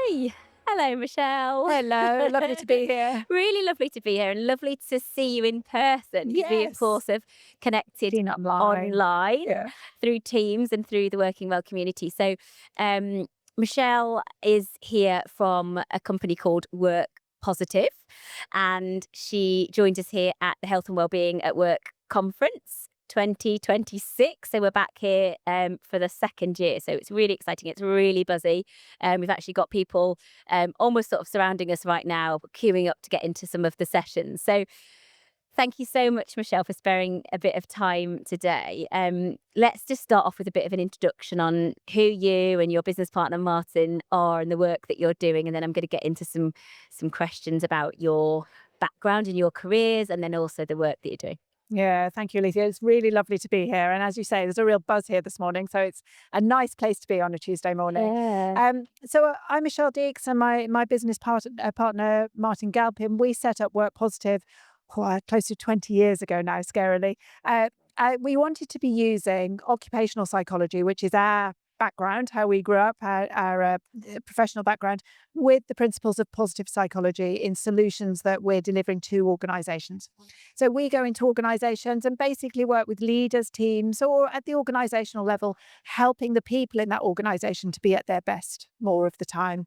Yay! Hello, Michelle. Hello, lovely to be here. Really lovely to be here and lovely to see you in person because we, of Yes. course, have connected Seen online. online Yeah. through Teams and through the Working Well community. So, Michelle is here from a company called Work Positive, and she joined us here at the Health and Wellbeing at Work conference 2026. So we're back here for the second year. So it's really exciting. It's really buzzy. We've actually got people almost sort of surrounding us right now, queuing up to get into some of the sessions. So thank you so much, Michelle, for sparing a bit of time today. Let's just start off with a bit of an introduction on who you and your business partner, Martin, are and the work that you're doing. And then I'm going to get into some questions about your background and your careers and then also the work that you're doing. Yeah, thank you, Alicia. It's really lovely to be here. And as you say, there's a real buzz here this morning. So it's a nice place to be on a Tuesday morning. Yeah. I'm Michele Deeks, and my business partner, Martin Galpin, we set up Work Positive close to 20 years ago now, scarily. We wanted to be using occupational psychology, which is our background, how we grew up, our professional background, with the principles of positive psychology in solutions that we're delivering to organizations. So we go into organizations and basically work with leaders, teams, or at the organizational level, helping the people in that organization to be at their best more of the time.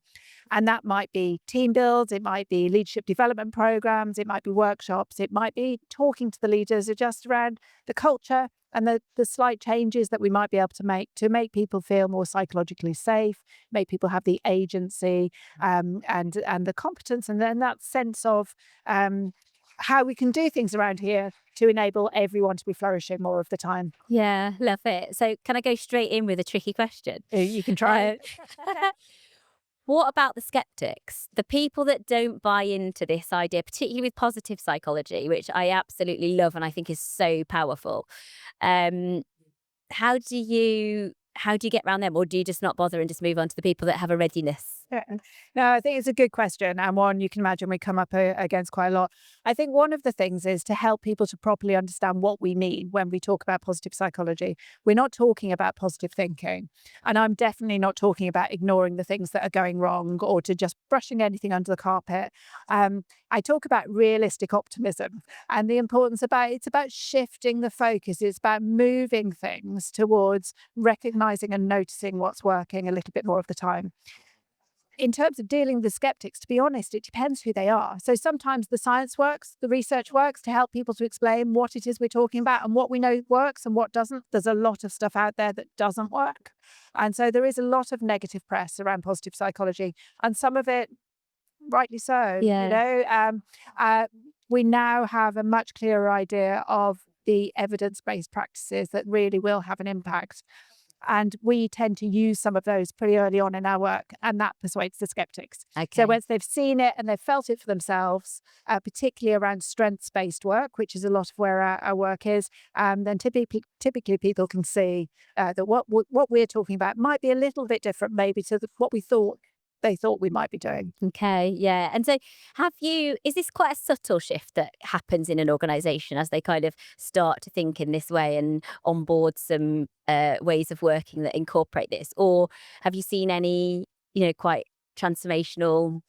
And that might be team builds, it might be leadership development programs, it might be workshops, it might be talking to the leaders just around the culture and the slight changes that we might be able to make people feel more psychologically safe, make people have the agency and the competence, and then that sense of how we can do things around here to enable everyone to be flourishing more of the time. Yeah, love it. So can I go straight in with a tricky question? You can try. What about the skeptics, the people that don't buy into this idea, particularly with positive psychology, which I absolutely love and I think is so powerful? Um, how do you get around them, or do you just not bother and just move on to the people that have a readiness? Yeah. No, I think it's a good question, and one you can imagine we come up against quite a lot. I think one of the things is to help people to properly understand what we mean when we talk about positive psychology. We're not talking about positive thinking, and I'm definitely not talking about ignoring the things that are going wrong or to just brushing anything under the carpet. I talk about realistic optimism and the importance it's about shifting the focus. It's about moving things towards recognizing and noticing what's working a little bit more of the time. In terms of dealing with the skeptics, to be honest, it depends who they are. So sometimes the science works, the research works to help people to explain what it is we're talking about and what we know works and what doesn't. There's a lot of stuff out there that doesn't work. And so there is a lot of negative press around positive psychology, and some of it rightly so. Yeah. We now have a much clearer idea of the evidence-based practices that really will have an impact. And we tend to use some of those pretty early on in our work, and that persuades the skeptics. Okay. So once they've seen it and they've felt it for themselves, particularly around strengths-based work, which is a lot of where our work is, then typically people can see that what we're talking about might be a little bit different maybe to what they thought we might be doing. Okay, yeah. And so is this quite a subtle shift that happens in an organization as they kind of start to think in this way and onboard some ways of working that incorporate this? Or have you seen any, quite transformational,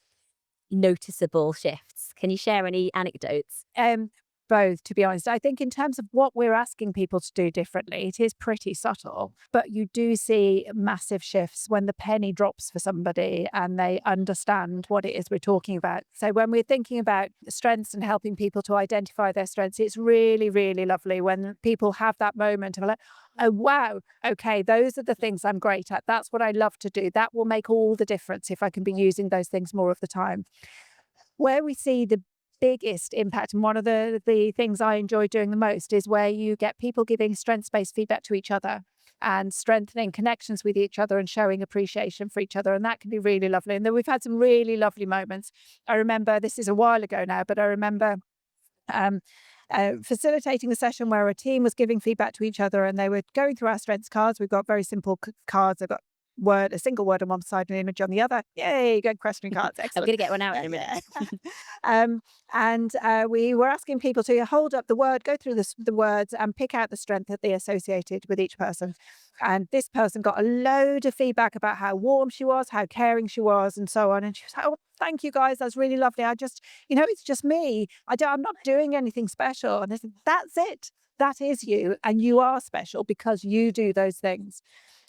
noticeable shifts? Can you share any anecdotes? Both, to be honest. I think in terms of what we're asking people to do differently, it is pretty subtle, but you do see massive shifts when the penny drops for somebody and they understand what it is we're talking about. So when we're thinking about strengths and helping people to identify their strengths, it's really, really lovely when people have that moment of like, oh, wow, okay, those are the things I'm great at. That's what I love to do. That will make all the difference if I can be using those things more of the time. Where we see the biggest impact, and one of the things I enjoy doing the most, is where you get people giving strengths-based feedback to each other and strengthening connections with each other and showing appreciation for each other. And that can be really lovely. And then we've had some really lovely moments. I remember, this is a while ago now, but I remember facilitating a session where a team was giving feedback to each other and they were going through our strengths cards. We've got very simple cards. I've got word, a single word on one side and an image on the other. Yay, good question cards. I'm Excellent. going to get one out in a minute. And we were asking people to hold up the word, go through the words and pick out the strength that they associated with each person. And this person got a load of feedback about how warm she was, how caring she was, and so on. And she was like, oh, thank you guys. That's really lovely. I just, it's just me. I'm not doing anything special. And they said, that's it. That is you. And you are special because you do those things.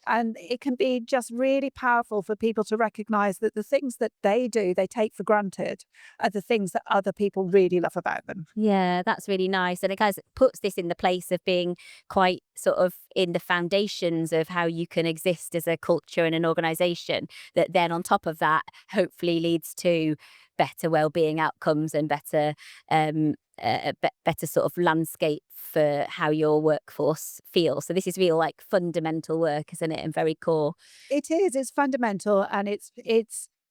And it can be just really powerful for people to recognize that the things that they do, they take for granted, are the things that other people really love about them. Yeah, that's really nice. And it kind of puts this in the place of being quite sort of in the foundations of how you can exist as a culture and an organization, that then on top of that, hopefully leads to better well-being outcomes and better better sort of landscape for how your workforce feels. So this is real like fundamental work, isn't it? And very core. It is. It's fundamental and it's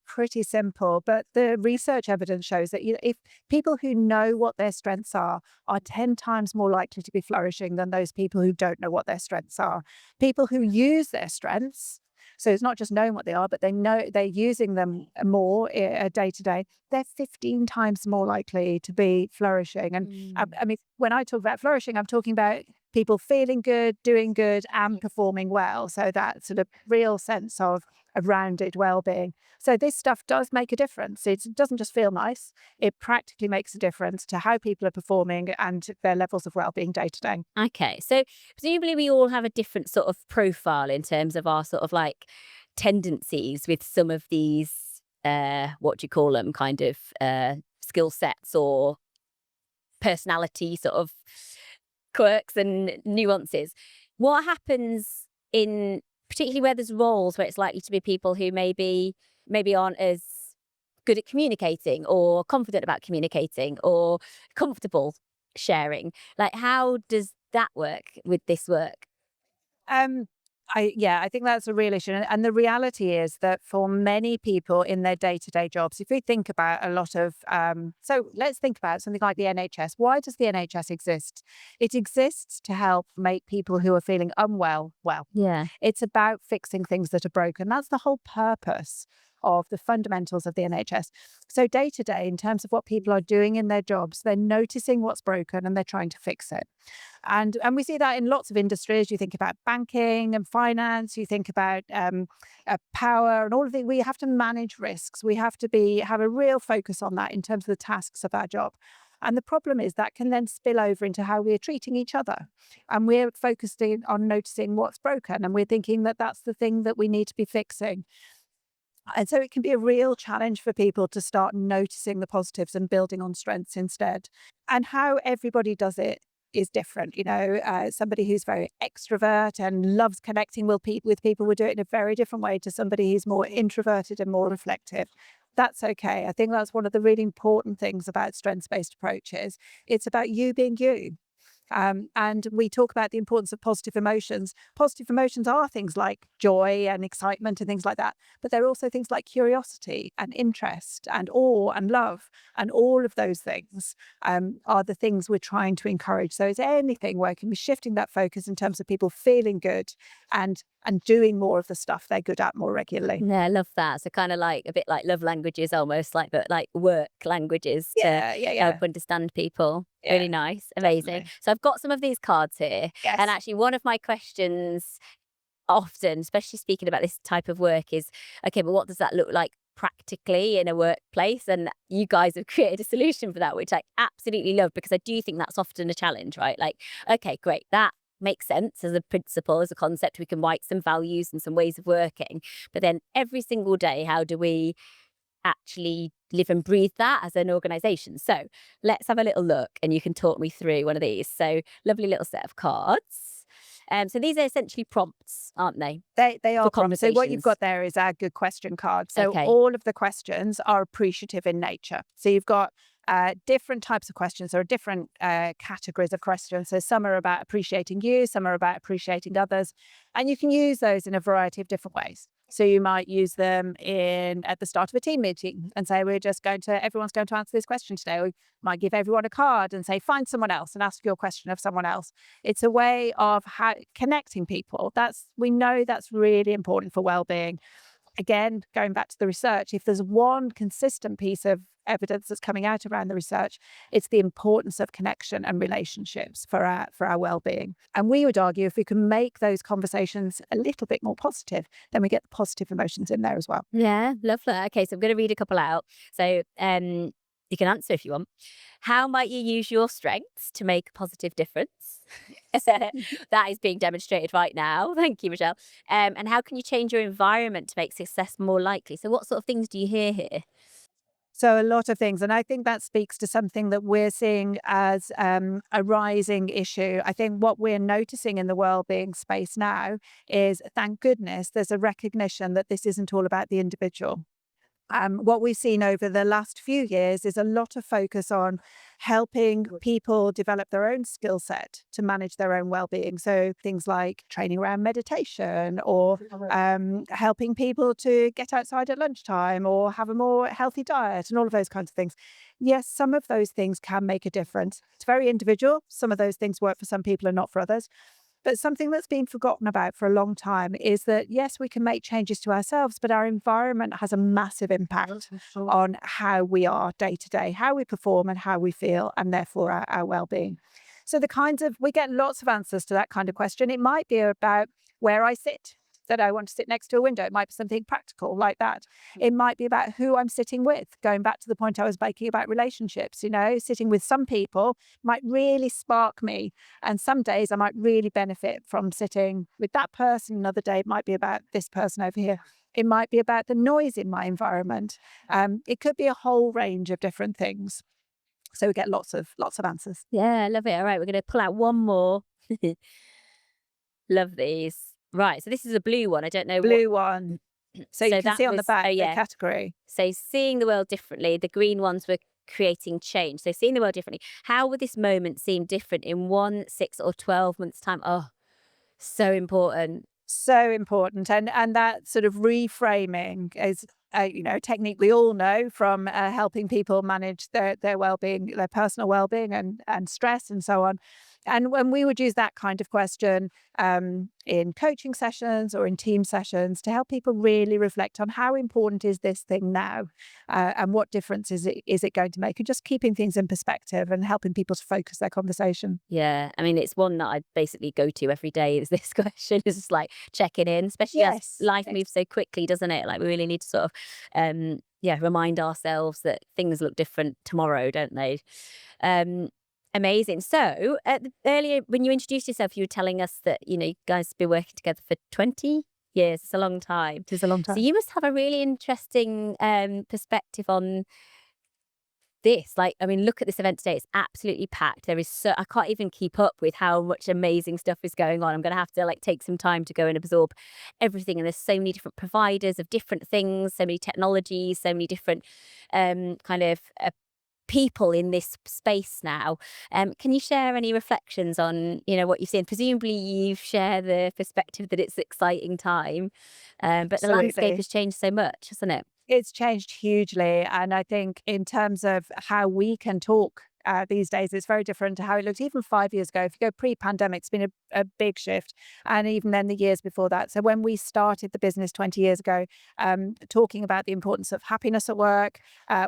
pretty simple. But the research evidence shows that if people who know what their strengths are 10 times more likely to be flourishing than those people who don't know what their strengths are. People who use their strengths, so it's not just knowing what they are, but they know they're using them more day to day. They're 15 times more likely to be flourishing. And I mean, when I talk about flourishing, I'm talking about people feeling good, doing good, and performing well. So that sort of real sense of rounded well-being. So this stuff does make a difference. It doesn't just feel nice. It practically makes a difference to how people are performing and their levels of well-being day to day. Okay, so presumably we all have a different sort of profile in terms of our sort of like tendencies with some of these, what do you call them, kind of skill sets or personality sort of quirks and nuances. What happens in particularly where there's roles where it's likely to be people who maybe aren't as good at communicating or confident about communicating or comfortable sharing? Like, how does that work with this work? Um, I think that's a real issue. And the reality is that for many people in their day-to-day jobs, if we think about a lot of, so let's think about something like the NHS. Why does the NHS exist? It exists to help make people who are feeling unwell well. Yeah. It's about fixing things that are broken. That's the whole purpose of the fundamentals of the NHS. So day to day, in terms of what people are doing in their jobs, they're noticing what's broken and they're trying to fix it. And we see that in lots of industries. You think about banking and finance, you think about power and all of it. We have to manage risks. We have to have a real focus on that in terms of the tasks of our job. And the problem is that can then spill over into how we're treating each other. And we're focused on noticing what's broken. And we're thinking that that's the thing that we need to be fixing. And so it can be a real challenge for people to start noticing the positives and building on strengths instead. And how everybody does it is different. Somebody who's very extrovert and loves connecting with people will do it in a very different way to somebody who's more introverted and more reflective. That's okay. I think that's one of the really important things about strengths-based approaches. It's about you being you. And we talk about the importance of positive emotions. Positive emotions are things like joy and excitement and things like that. But they're also things like curiosity and interest and awe and love. And all of those things are the things we're trying to encourage. So it's anything where can be shifting that focus in terms of people feeling good and doing more of the stuff they're good at more regularly. Yeah, I love that. So kind of like a bit like love languages almost, like, but like work languages to Yeah. help understand people. Yeah, Really nice. Amazing. definitely. So I've got some of these cards here. Yes. And actually one of my questions often, especially speaking about this type of work, is okay, but what does that look like practically in a workplace? And you guys have created a solution for that, which I absolutely love, because I do think that's often a challenge, right? Like, okay, great, that makes sense as a principle, as a concept. We can write some values and some ways of working, but then every single day, how do we actually live and breathe that as an organization? So let's have a little look and you can talk me through one of these. So lovely little set of cards. So these are essentially prompts, aren't they? They are prompts. So what you've conversations. got there is our good question card. So Okay. all of the questions are appreciative in nature. So you've got different types of questions or different categories of questions. So some are about appreciating you, some are about appreciating others. And you can use those in a variety of different ways. So you might use them at the start of a team meeting and say, everyone's going to answer this question today. Or you might give everyone a card and say, find someone else and ask your question of someone else. It's a way of connecting people. We know that's really important for well-being. Again, going back to the research, if there's one consistent piece of evidence that's coming out around the research, it's the importance of connection and relationships for our well-being. And we would argue if we can make those conversations a little bit more positive, then we get the positive emotions in there as well. Yeah, love that. Okay, so I'm going to read a couple out. So you can answer if you want. How might you use your strengths to make a positive difference? That is being demonstrated right now. Thank you, Michelle. And how can you change your environment to make success more likely? So what sort of things do you hear here? So a lot of things. And I think that speaks to something that we're seeing as a rising issue. I think what we're noticing in the wellbeing space now is, thank goodness, there's a recognition that this isn't all about the individual. What we've seen over the last few years is a lot of focus on helping people develop their own skill set to manage their own well-being. So things like training around meditation, or helping people to get outside at lunchtime or have a more healthy diet, and all of those kinds of things. Yes, some of those things can make a difference. It's very individual. Some of those things work for some people and not for others. But something that's been forgotten about for a long time is that, yes, we can make changes to ourselves, but our environment has a massive impact on how we are day to day, how we perform and how we feel, and therefore our well-being. So we get lots of answers to that kind of question. It might be about where I sit, that I want to sit next to a window. It might be something practical like that. It might be about who I'm sitting with. Going back to the point I was making about relationships, sitting with some people might really spark me. And some days I might really benefit from sitting with that person. Another day it might be about this person over here. It might be about the noise in my environment. It could be a whole range of different things. So we get lots of answers. Yeah, I love it. All right, we're going to pull out one more. Love these. Right, so this is a blue one. I don't know Blue one. So you can that see on the was back oh the yeah. category. So seeing the world differently. The green ones were creating change. So seeing the world differently. How would this moment seem different in 1, 6, or 12 months' time? Oh, so important. So important. And that sort of reframing is a technique we all know from helping people manage their well-being, their personal well-being and stress and so on. And when we would use that kind of question in coaching sessions or in team sessions to help people really reflect on how important is this thing now, and what difference is it going to make, and just keeping things in perspective and helping people to focus their conversation. Yeah, I mean, it's one that I basically go to every day is this question. It's just like checking in, especially as Yes. life moves so quickly, doesn't it? Like we really need to sort of, remind ourselves that things look different tomorrow, don't they? Um, Amazing. So earlier when you introduced yourself, you were telling us that, you guys have been working together for 20 years. It's a long time. It is a long So time. you must have a really interesting perspective on this. Like, I mean, look at this event today. It's absolutely packed. I can't even keep up with how much amazing stuff is going on. I'm going to have to take some time to go and absorb everything. And there's so many different providers of different things, so many technologies, so many different kind of people in this space now. Can you share any reflections on, what you've seen? Presumably you share the perspective that it's an exciting time, but the landscape Absolutely. has changed so much, hasn't it? It's changed hugely. And I think in terms of how we can talk these days, it's very different to how it looked even 5 years ago. If you go pre-pandemic, it's been a big shift. And even then the years before that. So when we started the business 20 years ago, talking about the importance of happiness at work,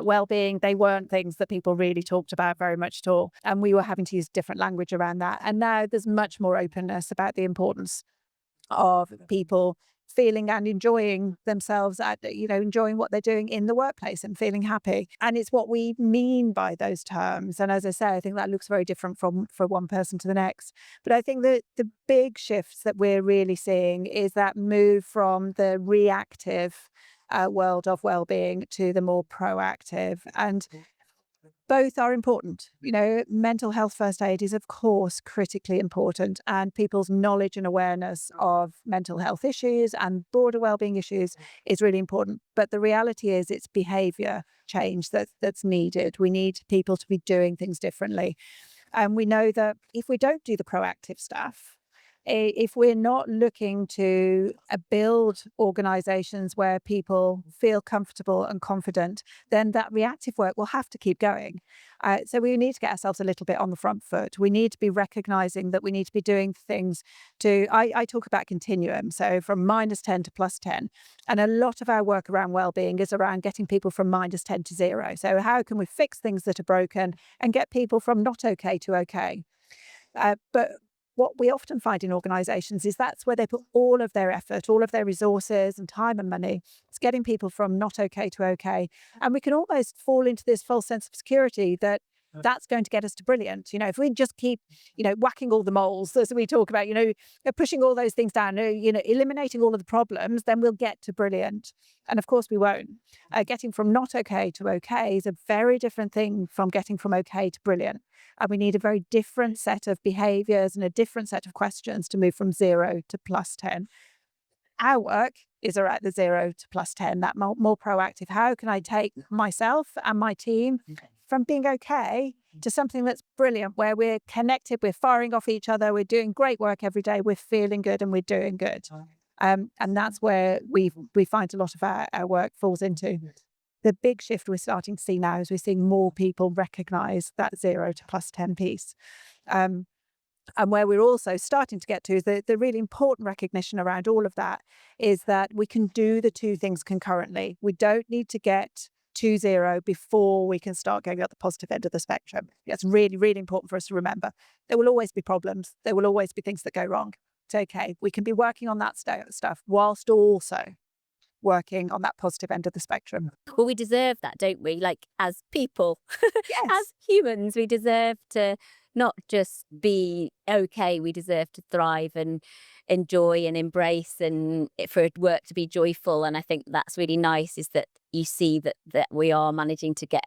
well-being, they weren't things that people really talked about very much at all. And we were having to use different language around that. And now there's much more openness about the importance of people feeling and enjoying themselves enjoying what they're doing in the workplace and feeling happy. And it's what we mean by those terms. And as I say, I think that looks very different from one person to the next. But I think that the big shifts that we're really seeing is that move from the reactive world of well-being to the more proactive. And both are important. Mental health first aid is, of course, critically important, and people's knowledge and awareness of mental health issues and broader wellbeing issues is really important. But the reality is it's behavior change that's needed. We need people to be doing things differently. And we know that if we don't do the proactive stuff, if we're not looking to build organizations where people feel comfortable and confident, then that reactive work will have to keep going. So we need to get ourselves a little bit on the front foot. We need to be recognizing that we need to be doing things I talk about continuum, so from -10 to +10. And a lot of our work around wellbeing is around getting people from -10 to 0. So how can we fix things that are broken and get people from not okay to okay? But what we often find in organisations is that's where they put all of their effort, all of their resources and time and money. It's getting people from not okay to okay. And we can almost fall into this false sense of security that that's going to get us to brilliant. If we just keep, whacking all the moles, as we talk about, pushing all those things down, eliminating all of the problems, then we'll get to brilliant. And of course we won't. Getting from not okay to okay is a very different thing from getting from okay to brilliant. And we need a very different set of behaviours and a different set of questions to move from 0 to +10. Our work is around the 0 to +10, that more proactive. How can I take myself and my team from being okay to something that's brilliant, where we're connected, we're firing off each other, we're doing great work every day, we're feeling good and we're doing good. And that's where we find a lot of our work falls into. The big shift we're starting to see now is we're seeing more people recognise that 0 to +10 piece. And where we're also starting to get to is the really important recognition around all of that is that we can do the two things concurrently. We don't need to get to 0 before we can start going at the positive end of the spectrum. It's really, really important for us to remember. There will always be problems. There will always be things that go wrong. It's okay. We can be working on that stuff whilst also working on that positive end of the spectrum. Well, we deserve that, don't we? Like, as people, Yes. as humans, we deserve to not just be okay, we deserve to thrive and enjoy and embrace, and for work to be joyful. And I think that's really nice, is that you see that we are managing to get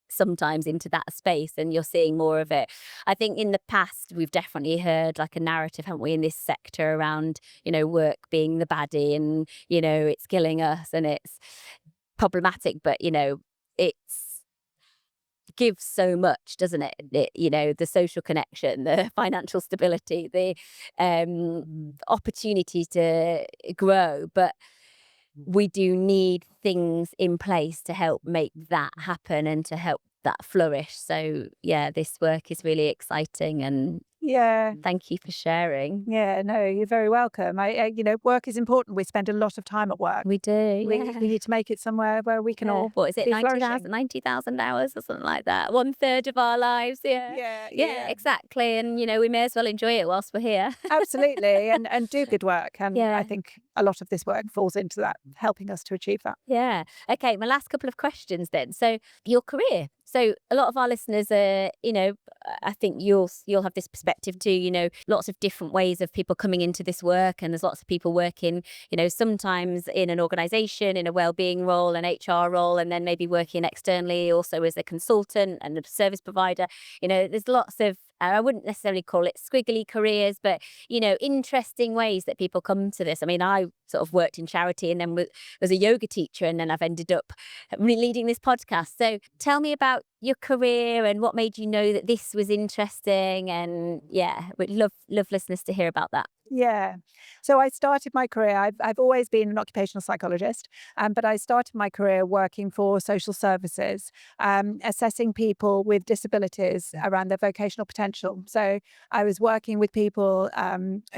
sometimes into that space, and you're seeing more of it. I think in the past we've definitely heard like a narrative, haven't we, in this sector around, work being the baddie, and it's killing us and it's problematic, but it's gives so much, doesn't it? The social connection, the financial stability, the opportunity to grow, but we do need things in place to help make that happen and to help that flourish. So yeah, this work is really exciting, and Yeah. thank you for sharing. Yeah, no, you're very welcome. Work is important. We spend a lot of time at work. We do. We Yeah. need to make it somewhere where we can all What is it, be 90,000 hours or something like that? 1/3 of our lives. Yeah, exactly. And we may as well enjoy it whilst we're here. Absolutely, and do good work. And Yeah. I think a lot of this work falls into that, helping us to achieve that. Yeah. Okay, my last couple of questions then. So your career. So a lot of our listeners are, I think you'll have this perspective too, lots of different ways of people coming into this work, and there's lots of people working, sometimes in an organization, in a wellbeing role, an HR role, and then maybe working externally also as a consultant and a service provider. There's lots of, I wouldn't necessarily call it squiggly careers, but, interesting ways that people come to this. I mean, I sort of worked in charity and then was a yoga teacher, and then I've ended up leading this podcast. So tell me about your career and what made you know that this was interesting, and yeah, we'd love listeners to hear about that. Yeah. So I started my career, I've always been an occupational psychologist, but I started my career working for social services, assessing people with disabilities around their vocational potential. So I was working with people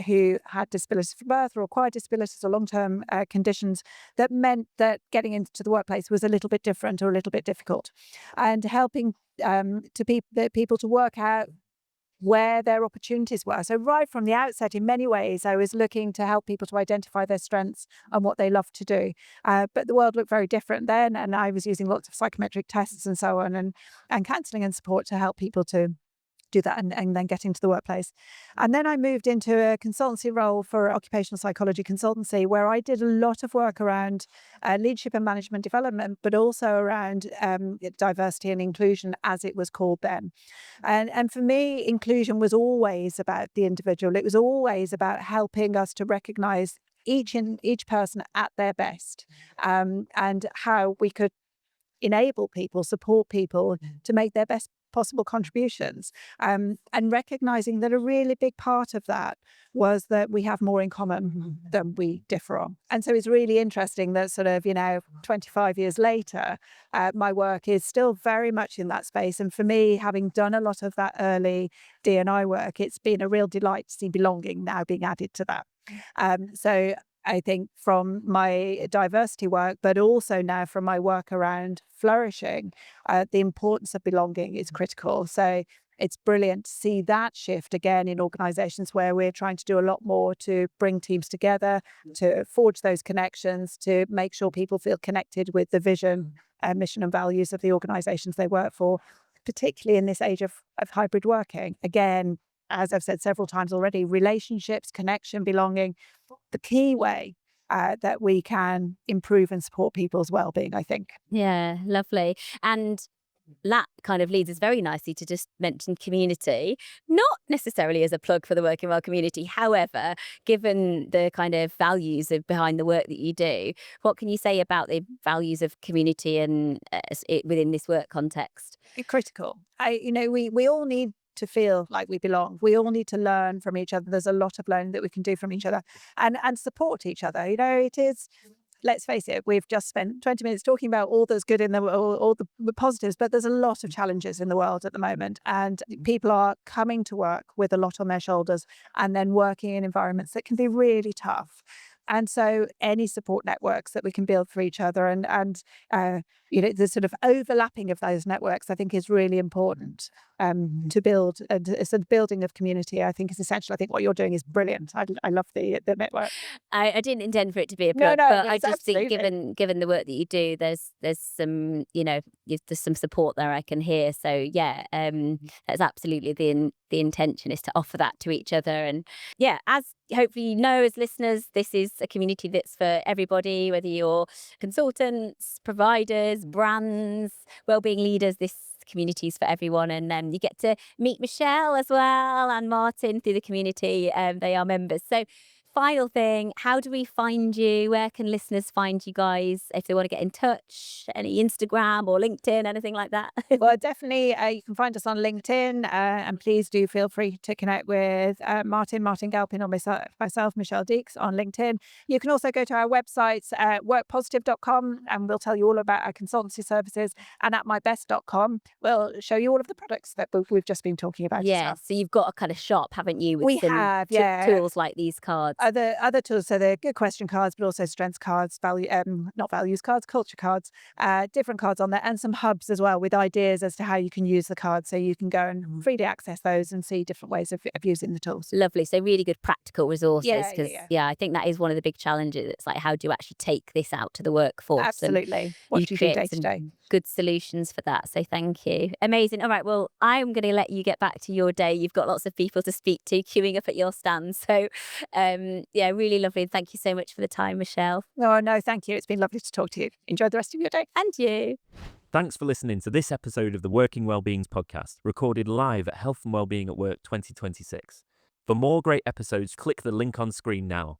who had disabilities from birth or acquired disabilities or long-term conditions that meant that getting into the workplace was a little bit different or a little bit difficult, and helping people to work out where their opportunities were. So right from the outset, in many ways, I was looking to help people to identify their strengths and what they love to do. But the world looked very different then, and I was using lots of psychometric tests and so on, and counselling and support to help people to do that and then get into the workplace. And then I moved into a consultancy role for occupational psychology consultancy, where I did a lot of work around leadership and management development, but also around diversity and inclusion, as it was called then. And for me, inclusion was always about the individual. It was always about helping us to recognise each person at their best, and how we could enable people, support people to make their best possible contributions, and recognizing that a really big part of that was that we have more in common than we differ on. And so it's really interesting that sort of, 25 years later, my work is still very much in that space. And for me, having done a lot of that early D&I work, it's been a real delight to see belonging now being added to that. So I think from my diversity work, but also now from my work around flourishing, the importance of belonging is critical. So it's brilliant to see that shift again in organizations where we're trying to do a lot more to bring teams together, to forge those connections, to make sure people feel connected with the vision, mission and values of the organizations they work for, particularly in this age of hybrid working. Again, as I've said several times already, relationships, connection, belonging, the key way that we can improve and support people's well-being, I think. Yeah, lovely. And that kind of leads us very nicely to just mention community, not necessarily as a plug for the Working Well community. However, given the kind of values behind the work that you do, what can you say about the values of community and within this work context? Critical. We all need to feel like we belong. We all need to learn from each other. There's a lot of learning that we can do from each other and support each other. It is, let's face it, we've just spent 20 minutes talking about all that's good in the all the positives, but there's a lot of challenges in the world at the moment. And people are coming to work with a lot on their shoulders and then working in environments that can be really tough. And so any support networks that we can build for each other and the sort of overlapping of those networks, I think is really important to build. And so the building of community, I think, is essential. I think what you're doing is brilliant. I love the network. I didn't intend for it to be a No, plug, but I it's just think absolutely. given the work that you do, there's some, there's some support there I can hear. So yeah, that's absolutely the intention, is to offer that to each other. And yeah, as hopefully you know, as listeners, this is a community that's for everybody, whether you're consultants, providers, brands, wellbeing leaders. This community is for everyone. And then you get to meet Michele as well and Martin through the community. They are members. So final thing, how do we find you? Where can listeners find you guys if they want to get in touch? Any Instagram or LinkedIn, anything like that? Well, definitely, you can find us on LinkedIn, and please do feel free to connect with Martin Galpin, or myself, Michele Deeks, on LinkedIn. You can also go to our websites, workpositive.com, and we'll tell you all about our consultancy services, and at mybest.com, we'll show you all of the products that we've just been talking about. Yeah, so you've got a kind of shop, haven't you, with We some have, yeah. tools like these cards. Other tools, so they're good question cards, but also strengths cards, not values cards, culture cards, different cards on there, and some hubs as well with ideas as to how you can use the cards. So you can go and freely access those and see different ways of using the tools. Lovely. So really good practical resources, because Yeah. I think that is one of the big challenges. It's like, how do you actually take this out to the workforce? Absolutely. What do you do create day to some day? good solutions for that. So thank you. Amazing. All right. Well, I'm going to let you get back to your day. You've got lots of people to speak to queuing up at your stand. So yeah, really lovely. Thank you so much for the time, Michele. No, thank you. It's been lovely to talk to you. Enjoy the rest of your day. And you. Thanks for listening to this episode of the Working Wellbeings podcast, recorded live at Health and Wellbeing at Work 2026. For more great episodes, click the link on screen now.